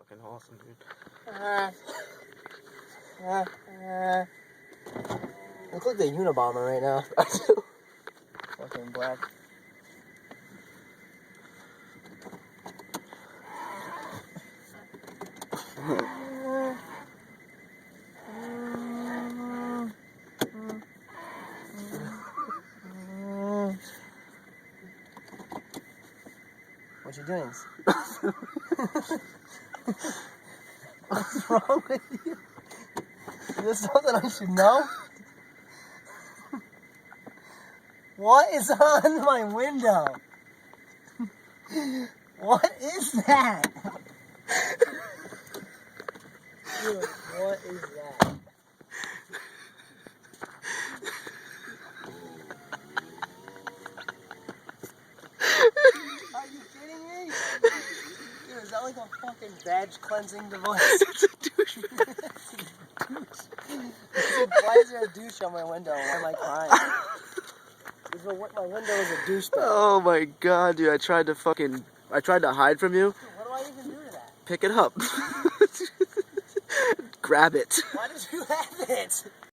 fucking awesome, dude. Looks like the Unabomber right now. Fucking black. What you doing? What's wrong with you? Is this something I should know? What is on my window? What is that? Dude, what is that? Are you kidding me? Dude, is that like a fucking badge cleansing device? It's a douche. Why is there a douche on my window? Why am I crying? My window is a douche bag. Oh my god, dude, I tried to hide from you. Dude, what do I even do to that? Pick it up. Grab it. Why did you have it?